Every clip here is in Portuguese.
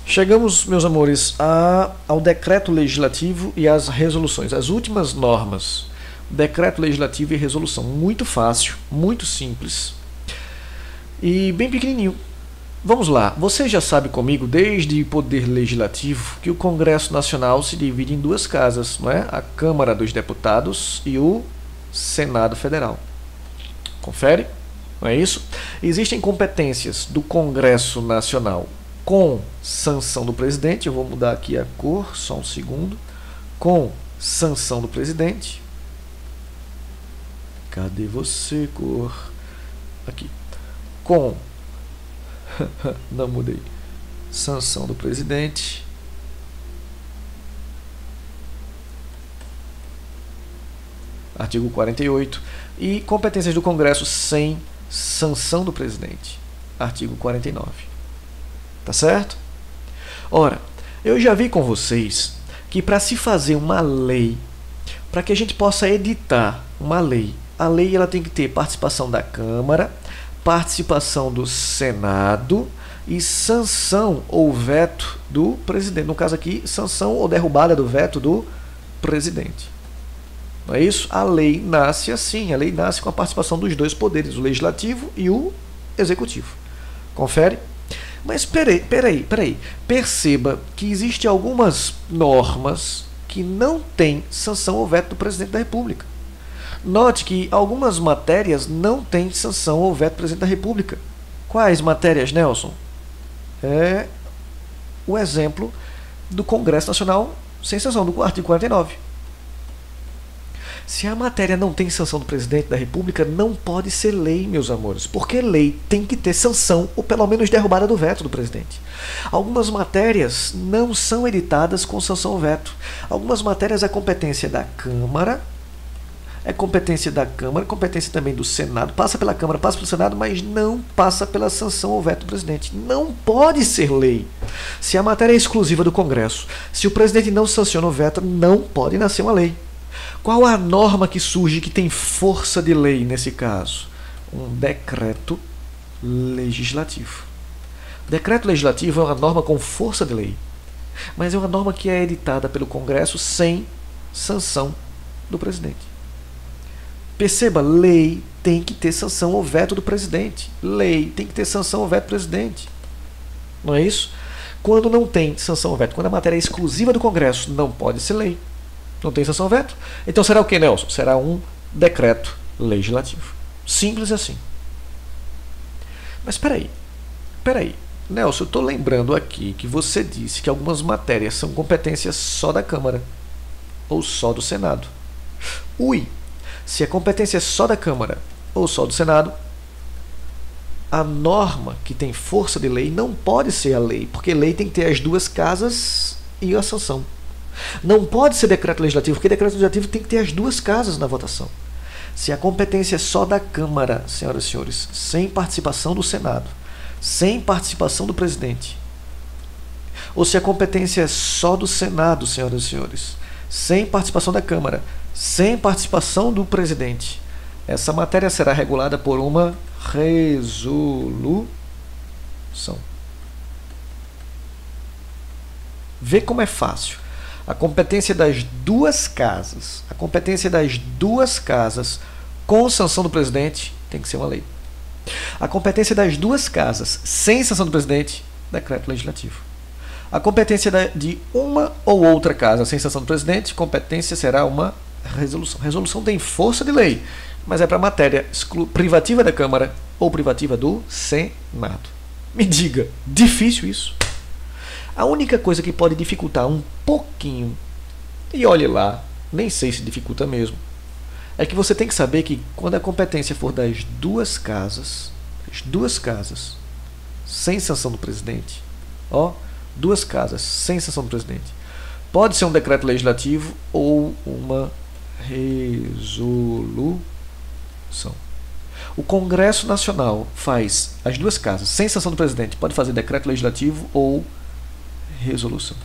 Chegamos, meus amores, ao decreto legislativo e às resoluções, as últimas normas. Decreto legislativo e resolução. Muito fácil, muito simples e bem pequenininho. Vamos lá, você já sabe comigo, desde o Poder Legislativo, que o Congresso Nacional se divide em duas casas, não é? A Câmara dos Deputados e o Senado Federal. Confere? Não é isso? Existem competências do Congresso Nacional com sanção do presidente. Eu vou mudar aqui a cor, só um segundo. Com sanção do presidente. Cadê você, cor? Aqui. Com... Não mudei. Sanção do presidente. Artigo 48. E competências do Congresso sem sanção do presidente. Artigo 49. Tá certo? Ora, eu já vi com vocês que para se fazer uma lei, para que a gente possa editar uma lei, a lei ela tem que ter participação da Câmara, participação do Senado e sanção ou veto do presidente. No caso aqui, sanção ou derrubada do veto do presidente. Não é isso? A lei nasce assim, a lei nasce com a participação dos dois poderes, o legislativo e o executivo. Confere? Mas peraí. Perceba que existem algumas normas que não têm sanção ou veto do presidente da República. Note que algumas matérias não têm sanção ou veto do presidente da República. Quais matérias, Nelson? É o exemplo do Congresso Nacional sem sanção, do artigo 49. Se a matéria não tem sanção do presidente da República, não pode ser lei, meus amores, porque lei tem que ter sanção ou pelo menos derrubada do veto do presidente. Algumas matérias não são editadas com sanção ou veto. Algumas matérias é competência da Câmara, competência também do Senado, passa pela Câmara, passa pelo Senado, mas não passa pela sanção ou veto do presidente. Não pode ser lei. Se a matéria é exclusiva do Congresso, se o presidente não sanciona o veto, não pode nascer uma lei. Qual a norma que surge que tem força de lei nesse caso? Um decreto legislativo. Decreto legislativo é uma norma com força de lei, mas é uma norma que é editada pelo Congresso sem sanção do presidente. Perceba, lei tem que ter sanção ou veto do presidente. Lei tem que ter sanção ou veto do presidente. Não é isso? Quando não tem sanção ou veto, quando a matéria é exclusiva do Congresso, não pode ser lei. Não tem sanção ou veto? Então será o que, Nelson? Será um decreto legislativo. Simples assim. Mas peraí. Nelson, eu estou lembrando aqui que você disse que algumas matérias são competências só da Câmara ou só do Senado. Se a competência é só da Câmara ou só do Senado, a norma que tem força de lei não pode ser a lei, porque lei tem que ter as duas casas e a sanção. Não pode ser decreto legislativo, porque decreto legislativo tem que ter as duas casas na votação. Se a competência é só da Câmara, senhoras e senhores, sem participação do Senado, sem participação do presidente, ou se a competência é só do Senado, senhoras e senhores, sem participação da Câmara, sem participação do presidente, essa matéria será regulada por uma resolução. Vê como é fácil. A competência das duas casas, com sanção do presidente, tem que ser uma lei. A competência das duas casas, sem sanção do presidente, decreto legislativo. A competência de uma ou outra casa, sem sanção do presidente, competência será uma resolução. Resolução tem força de lei, mas é para matéria privativa da Câmara ou privativa do Senado. Me diga, difícil isso? A única coisa que pode dificultar um pouquinho, e olhe lá, nem sei se dificulta mesmo, é que você tem que saber que quando a competência for das duas casas, sem sanção do presidente, duas casas sem sanção do presidente, pode ser um decreto legislativo ou uma resolução. O Congresso Nacional faz as duas casas sem sanção do presidente, pode fazer decreto legislativo ou resolução.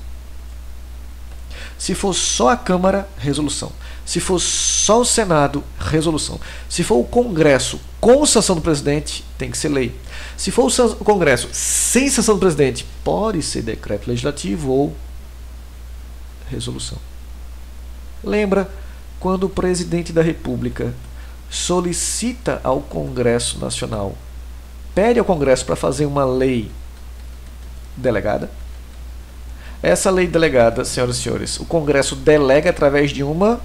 Se for só a Câmara, resolução. Se for só o Senado, resolução. Se for o Congresso com sanção do presidente, tem que ser lei. Se for o Congresso sem sanção do presidente, pode ser decreto legislativo ou resolução. Lembra quando o presidente da República solicita ao Congresso Nacional, pede ao Congresso para fazer uma lei delegada? Essa lei delegada, senhoras e senhores, o Congresso delega através de uma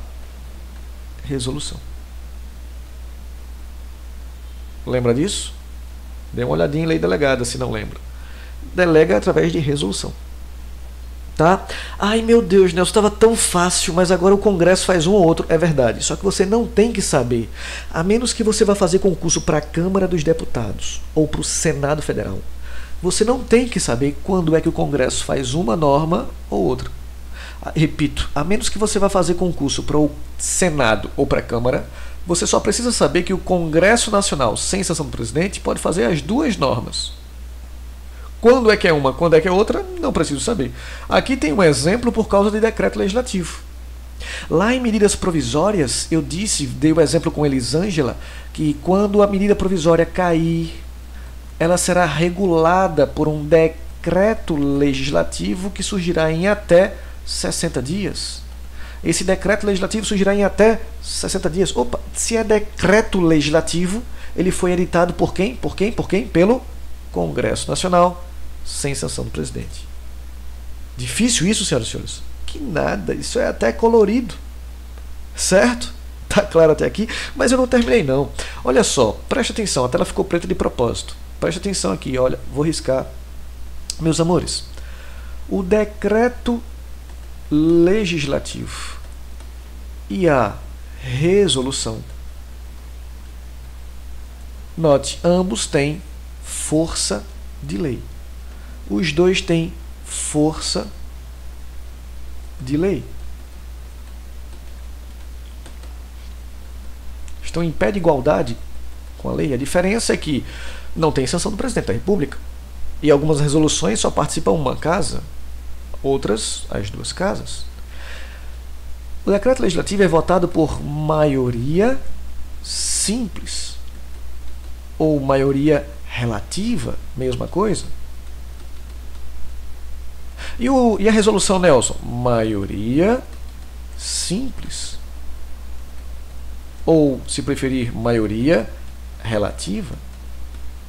resolução. Lembra disso? Dê uma olhadinha em lei delegada, se não lembra. Delega através de resolução. Tá? Ai meu Deus, Nelson, estava tão fácil, mas agora o Congresso faz um ou outro. É verdade, só que você não tem que saber, a menos que você vá fazer concurso para a Câmara dos Deputados ou para o Senado Federal. Você não tem que saber quando é que o Congresso faz uma norma ou outra. Repito, a menos que você vá fazer concurso para o Senado ou para a Câmara, você só precisa saber que o Congresso Nacional, sem sanção do presidente, pode fazer as duas normas. Quando é que é uma, quando é que é outra, não preciso saber. Aqui tem um exemplo por causa de decreto legislativo. Lá em medidas provisórias, eu dei o exemplo com Elisângela, que quando a medida provisória cair, ela será regulada por um decreto legislativo que surgirá em até 60 dias. Esse decreto legislativo surgirá em até 60 dias. Opa, se é decreto legislativo, ele foi editado por quem? Por quem? Por quem? Pelo Congresso Nacional, sem sanção do presidente. Difícil isso, senhoras e senhores? Que nada, isso é até colorido. Certo? Tá claro até aqui? Mas eu não terminei não. Olha só, preste atenção, a tela ficou preta de propósito. Preste atenção aqui, olha, vou riscar. Meus amores, o decreto legislativo e a resolução, note, ambos têm força de lei. Os dois têm força de lei. Estão em pé de igualdade com a lei. A diferença é que não tem sanção do presidente da República. E algumas resoluções só participam uma casa, outras as duas casas. O decreto legislativo é votado por maioria simples ou maioria relativa, mesma coisa. E a resolução, Nelson? Maioria simples. Ou, se preferir, maioria relativa.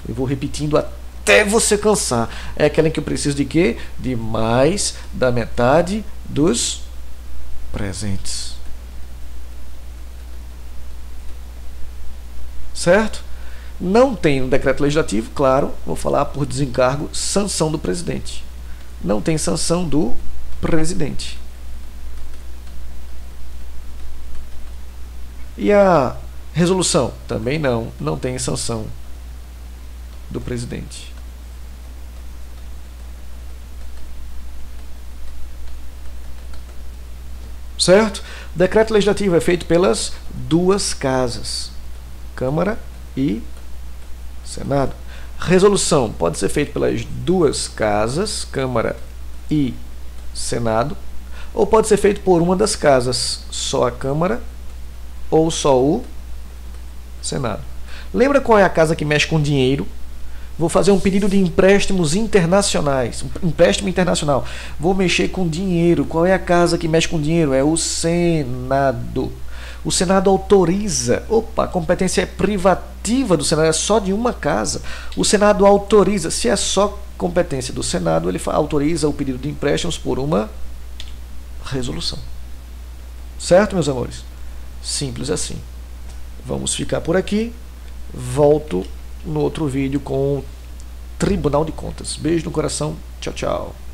Eu vou repetindo até você cansar. É aquela em que eu preciso de quê? De mais da metade dos presentes. Certo? Não tem no decreto legislativo, claro, vou falar por desencargo, sanção do presidente. Não tem sanção do presidente. E a resolução? Também não tem sanção do presidente. Certo? O decreto legislativo é feito pelas duas casas, Câmara e Senado. Resolução pode ser feita pelas duas casas, Câmara e Senado, ou pode ser feito por uma das casas, só a Câmara ou só o Senado. Lembra qual é a casa que mexe com dinheiro? Vou fazer um pedido de empréstimos internacionais, um empréstimo internacional. Vou mexer com dinheiro. Qual é a casa que mexe com dinheiro? É o Senado. O Senado autoriza. Opa, a competência é privativa do Senado, é só de uma casa. O Senado autoriza. Se é só competência do Senado, ele autoriza o pedido de empréstimos por uma resolução. Certo, meus amores? Simples assim. Vamos ficar por aqui. Volto no outro vídeo com o Tribunal de Contas. Beijo no coração. Tchau, tchau.